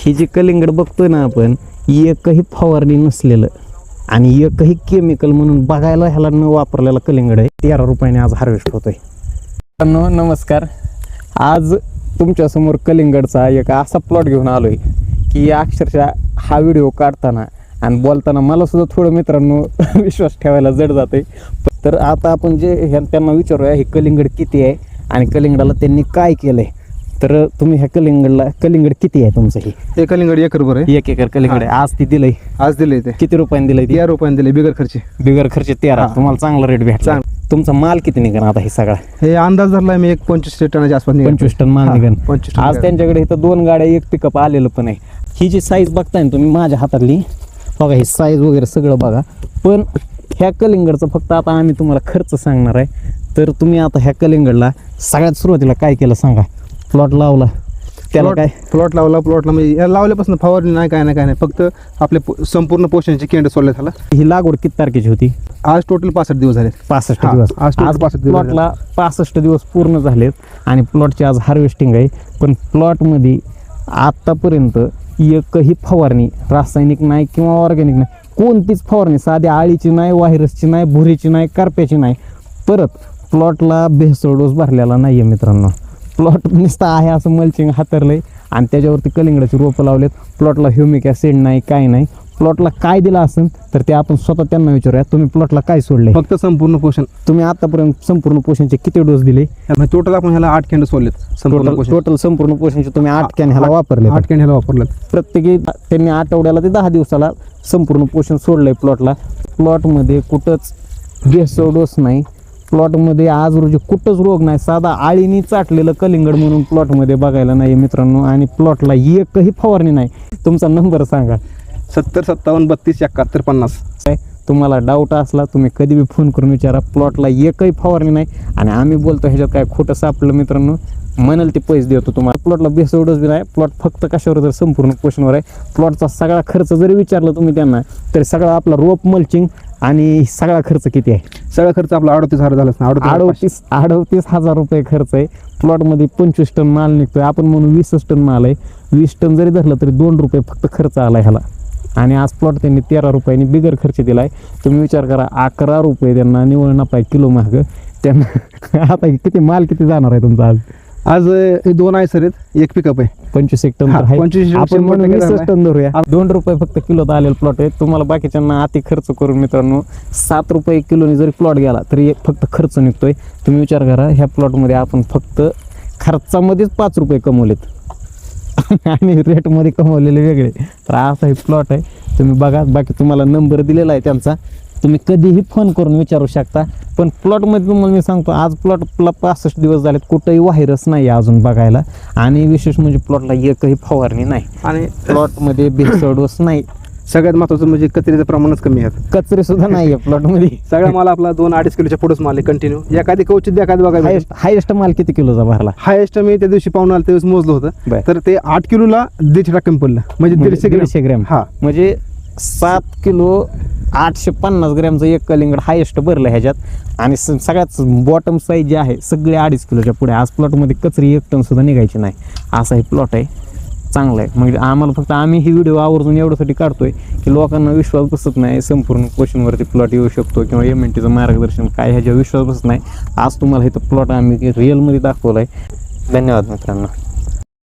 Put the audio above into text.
ही जी कलिंगड बघतोय ना आपण, एकही फवारणी नसलेलं आणि एकही केमिकल म्हणून बघायला ह्याला न वापरलेला कलिंगड आहे. 13 रुपयाने आज हार्वेस्ट होतोय. नमस्कार. आज तुमच्यासमोर कलिंगडचा एक असा प्लॉट घेऊन आलोय की अक्षरशः हा व्हिडिओ काढताना आणि बोलताना मला सुद्धा थोडं मित्रांनो विश्वास ठेवायला जड जाते. तर आता आपण जे त्यांना विचारूया हे कलिंगड किती आहे आणि कलिंगडाला त्यांनी काय केलंय. तर तुम्ही ह्या कलिंगड किती आहे तुमचं? हे कलिंगड एकरभर आहे. 1 एकर कलिंगड आहे. आज ती दिलंय. आज दिले ते किती रुपयाने दिलंय? 13 रुपयाने दिले बिगर खर्च 13. तुम्हाला चांगला रेट भेटला. तुमचा माल किती निघणार आता? हे सगळा हे अंदाज धरलाय मी 25 टनाच्या आसपास 25 टन माल निघन. 25 टन. आज त्यांच्याकडे इथं 2 गाड्या, 1 पिकअप आलेलं पण आहे. ही जी साईज बघताय ना तुम्ही माझ्या हातातली, बघा ही साईज वगैरे सगळं बघा. पण ह्या कलिंगडचा फक्त आता आम्ही तुम्हाला खर्च सांगणार आहे. तर तुम्ही आता ह्या कलिंगडला सगळ्यात सुरुवातीला काय केलं सांगा? प्लॉट लावला, त्याला काय प्लॉटला म्हणजे या लावल्यापासून फवारणी नाही, काय नाही. फक्त आपले संपूर्ण पोषणाचे केंड सोडले झाला. ही लागवड किती तारखेची होती? आज टोटल 65 दिवस झाले. 65 दिवस. आज आज 65 दिवस प्लॉटला 65 दिवस पूर्ण झालेत आणि प्लॉटची आज हार्वेस्टिंग आहे. पण प्लॉटमध्ये आतापर्यंत एकही फवारणी रासायनिक नाही किंवा ऑर्गॅनिक नाही, कोणतीच फवारणी, साध्या आळीची नाही, व्हायरसची नाही, भुरीची नाही, करप्याची नाही. परत प्लॉटला भेसळ डोस भरलेला नाही आहे मित्रांनो. प्लॉट नुसतं आहे असं मल्चिंग हातरलंय आणि त्याच्यावरती कलिंगडाची रोपं लावलेत. प्लॉटला ह्युमिक ॲसिड नाही, काय नाही. प्लॉटला काय दिलं असेल तर ते आपण स्वतः त्यांना विचारूया. तुम्ही प्लॉटला काय सोडले? फक्त संपूर्ण पोषण. तुम्ही आतापर्यंत संपूर्ण पोषणचे किती डोस दिले? टोटल आपण ह्याला 8 केंड सोडलेत. टोटल संपूर्ण पोषणचे तुम्ही 8 कॅन ह्याला वापरले. 8 केंड ह्याला वापरलेत. प्रत्येकी त्यांनी आठवड्याला ते 10 दिवसाला संपूर्ण पोषण सोडलंय प्लॉटला. प्लॉटमध्ये कुठंच भेसळ डोस नाही. प्लॉटमध्ये आज रोजी कुठंच रोग नाही. साधा आळीनी चाटलेलं कलिंगड म्हणून प्लॉटमध्ये बघायला नाही मित्रांनो. आणि प्लॉटला एकही फवारणी नाही. तुमचा नंबर सांगा. 70 57 32 71 50. तुम्हाला डाऊट असला तुम्ही कधी बी फोन करून विचारा. प्लॉटला एकही फवारणी नाही आणि आम्ही बोलतो ह्याच्यात काय खोटं सापडलं मित्रांनो, म्हणाल ते पैसे देतो तुम्हाला. प्लॉटला बेसवडच बी नाही. प्लॉट फक्त कशावर तर संपूर्ण पोषणावर आहे. प्लॉटचा सगळा खर्च जरी विचारला तुम्ही त्यांना तरी सगळा आपला रोप मल्चिंग आणि सगळा खर्च किती आहे? सगळा खर्च आपला 38,000 झाला. 38,000 रुपये खर्च आहे. प्लॉटमध्ये 25 टन माल निघतोय. आपण म्हणून 20 टन माल आहे. 20 टन जरी धरलं तरी 2 रुपये फक्त खर्च आला ह्याला. आणि आज प्लॉट त्यांनी 13 रुपयांनी बिगर खर्च दिलाय. तुम्ही विचार करा, 11 रुपये त्यांना निवळ नफा किलो महाग. त्यांना आता किती माल किती जाणार आहे तुमचा? आज 2 आहे सर, 1 पिकअप आहे. 25 टन. आपण म्हणून 20 टन धरूया. 2 रुपये फक्त किलोत आलेला प्लॉट आहे. तुम्हाला बाकीच्यांना अति खर्च करून मित्रांनो 7 रुपये किलोने जरी प्लॉट गेला तरी फक्त खर्च निघतोय. तुम्ही विचार करा, ह्या प्लॉटमध्ये आपण फक्त खर्चामध्येच 5 रुपये कमवलेत आणि रेटमध्ये कमवलेले वेगळे. तर असा हे प्लॉट आहे. तुम्ही बघा. बाकी तुम्हाला नंबर दिलेला आहे त्यांचा, तुम्ही कधीही फोन करून विचारू शकता. पण प्लॉटमध्ये तुम्हाला मी सांगतो, आज प्लॉटला 65 दिवस झालेत. कुठंही व्हायरस नाही अजून बघायला. आणि विशेष म्हणजे प्लॉटला एकही फवारणी नाही आणि प्लॉटमध्ये भेसळ डोस नाही. सगळ्यात महत्वाचं म्हणजे कचऱ्याचं प्रमाणच कमी आहे. कचरे सुद्धा नाही आहे प्लॉटमध्ये. सगळा माल आपला 2-2.5 किलोच्या पुढेच माल आहे कंटिन्यू. एखादी कवचित एखादी बघा. हायेस्ट माल किती किलोचा भरला? हायेस्ट मी त्या दिवशी पाहून आलो त्यावेळेस मोजलं होतं. तर ते 8 किलोला 150 कमी पडलं. म्हणजे 150 ग्रॅम. हा, म्हणजे 7 किलो 850 ग्रॅमचं एक कलिंगड हायेस्ट भरलं ह्याच्यात. आणि सगळ्यात बॉटम साईज जे आहे सगळे 2.5 किलोच्या पुढे. आज प्लॉटमध्ये कचरी 1 टन सुद्धा निघायची नाही. असा हे प्लॉट आहे. चांगलं आहे. म्हणजे आम्हाला फक्त आम्ही ही व्हिडिओ आवर्जून एवढ्यासाठी काढतोय की लोकांना विश्वास बसत नाही संपूर्ण पोषणवरती प्लॉट येऊ शकतो किंवा MNTचं मार्गदर्शन काय ह्याच्यावर विश्वास बसत नाही. आज तुम्हाला इथं प्लॉट आम्ही रिअलमध्ये दाखवलं आहे. धन्यवाद मित्रांनो.